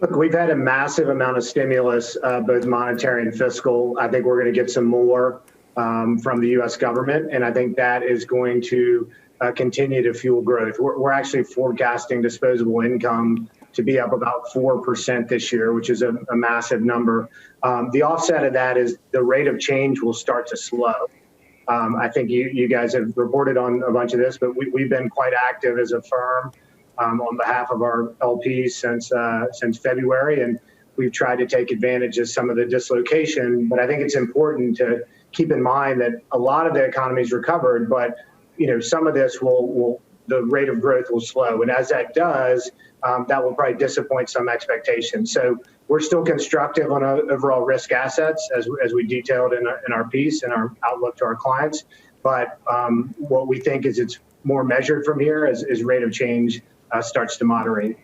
Look, we've had a massive amount of stimulus, both monetary and fiscal. I think we're going to get some more from the U.S. government, and I think that is going to continue to fuel growth. We're actually forecasting disposable income to be up about 4% this year, which is a massive number. The offset of that is the rate of change will start to slow. I think you guys have reported on a bunch of this, but we've been quite active as a firm on behalf of our LPs since February, and we've tried to take advantage of some of the dislocation. But I think it's important to keep in mind that a lot of the economy's recovered, but some of this the rate of growth will slow, and as that does, that will probably disappoint some expectations. So we're still constructive on overall risk assets, as we detailed in our piece and our outlook to our clients. But what we think is it's more measured from here as rate of change starts to moderate.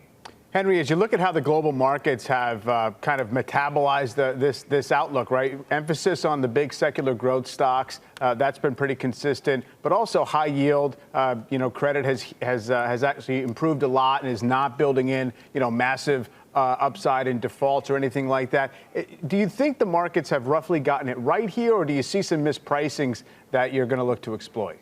Henry, as you look at how the global markets have kind of metabolized this outlook, right? Emphasis on the big secular growth stocks, that's been pretty consistent, but also high yield. Credit has actually improved a lot and is not building in massive upside in defaults or anything like that. Do you think the markets have roughly gotten it right here, or do you see some mispricings that you're going to look to exploit?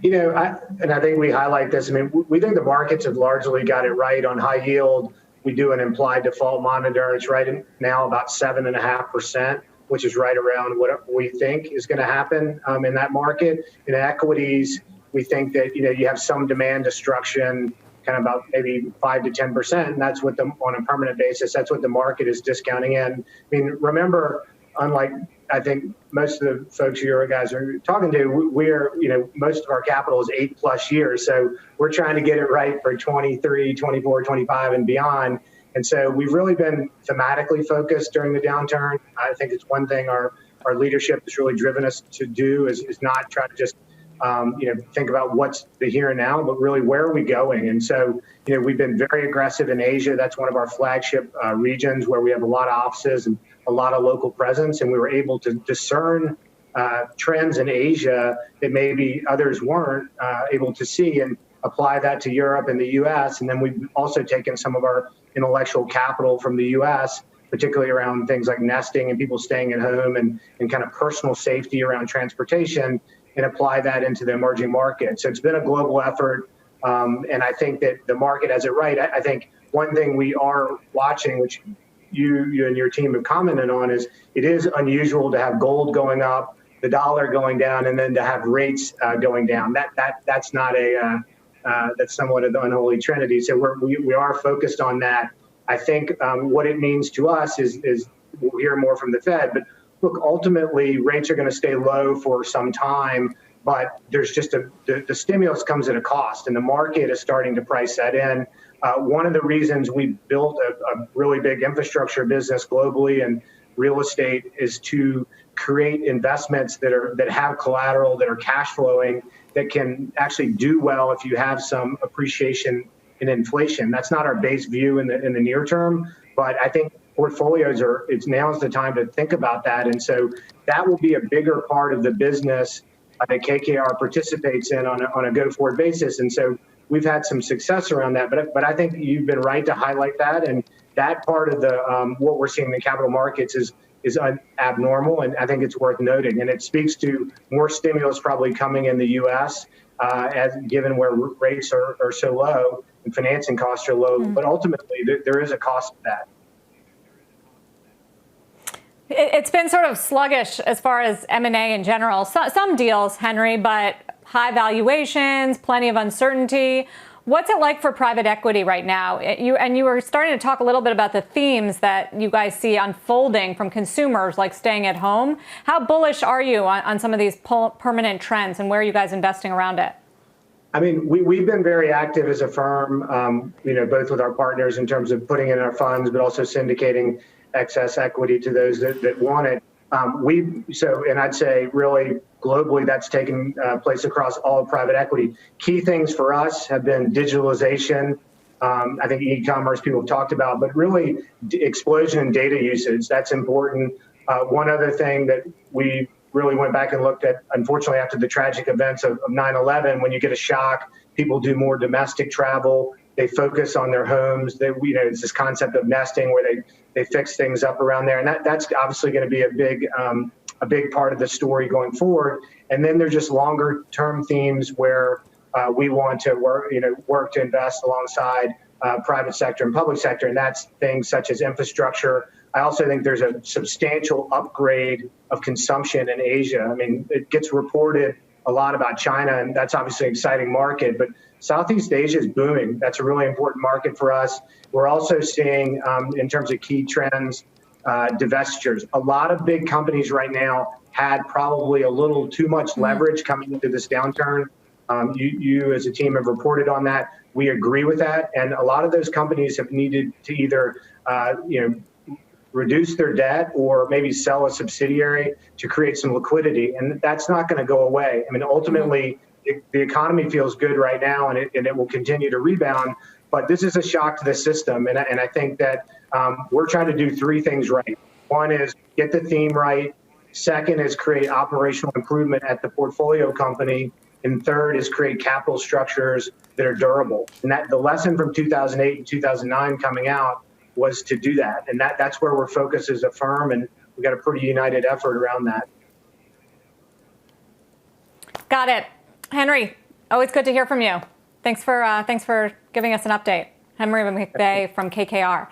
I think we highlight this. I mean, we think the markets have largely got it right on high yield. We do an implied default monitor. It's right now about 7.5%, which is right around what we think is going to happen in that market. In equities, we think that you have some demand destruction, kind of about maybe 5 to 10%, and that's what on a permanent basis, that's what the market is discounting in. I mean, remember, unlike I think most of the folks you guys are talking to, we're, most of our capital is 8+ years. So we're trying to get it right for 23, 24, 25 and beyond. And so we've really been thematically focused during the downturn. I think it's one thing our leadership has really driven us to do is not try to just, think about what's the here and now, but really where are we going? And so, we've been very aggressive in Asia. That's one of our flagship regions where we have a lot of offices and a lot of local presence. And we were able to discern trends in Asia that maybe others weren't able to see and apply that to Europe and the US. And then we've also taken some of our intellectual capital from the US, particularly around things like nesting and people staying at home and kind of personal safety around transportation, and apply that into the emerging market. So it's been a global effort. And I think that the market has it right. I think one thing we are watching, which you and your team have commented on, is it is unusual to have gold going up, the dollar going down, and then to have rates going down. That's not that's somewhat of the unholy trinity. So we are focused on that. I think what it means to us is we'll hear more from the Fed, but look, ultimately, rates are going to stay low for some time, but there's just the stimulus comes at a cost, and the market is starting to price that in. One of the reasons we built a really big infrastructure business globally and real estate is to create investments that have collateral, that are cash flowing, that can actually do well if you have some appreciation in inflation. That's not our base view in the near term, but I think portfolios now's the time to think about that. And so that will be a bigger part of the business that KKR participates in on a go-forward basis. And so we've had some success around that. But I think you've been right to highlight that. And that part of what we're seeing in the capital markets is abnormal. And I think it's worth noting. And it speaks to more stimulus probably coming in the U.S. Given where rates are so low and financing costs are low. But ultimately, there is a cost to that. It's been sort of sluggish as far as M&A in general. Some deals, Henry, but high valuations, plenty of uncertainty. What's it like for private equity right now? You were starting to talk a little bit about the themes that you guys see unfolding from consumers, like staying at home. How bullish are you on some of these permanent trends, and where are you guys investing around it? I mean, we've been very active as a firm, both with our partners in terms of putting in our funds, but also syndicating excess equity to those that want it. And I'd say really globally that's taken place across all of private equity. Key things for us have been digitalization. I think e-commerce people have talked about, but really explosion in data usage. That's important. One other thing that we really went back and looked at, unfortunately, after the tragic events of 9/11, when you get a shock, people do more domestic travel. They focus on their homes. It's this concept of nesting where they fix things up around there, and that's obviously going to be a big part of the story going forward. And then there's just longer term themes where we want to work to invest alongside private sector and public sector, and that's things such as infrastructure. I also think there's a substantial upgrade of consumption in Asia. I mean, it gets reported a lot about China, and that's obviously an exciting market, but Southeast Asia is booming. That's a really important market for us. We're also seeing, in terms of key trends, divestitures. A lot of big companies right now had probably a little too much leverage coming into this downturn. You as a team have reported on that. We agree with that, and a lot of those companies have needed to either, reduce their debt or maybe sell a subsidiary to create some liquidity, and that's not going to go away. I mean, ultimately, the economy feels good right now, and it will continue to rebound. But this is a shock to the system, and I think that we're trying to do three things right. One is get the theme right. Second is create operational improvement at the portfolio company. And third is create capital structures that are durable. And that the lesson from 2008 and 2009 coming out was to do that. And that's where we're focused as a firm, and we've got a pretty united effort around that. Got it. Henry, always good to hear from you. Thanks for giving us an update. Henry McVeigh from KKR.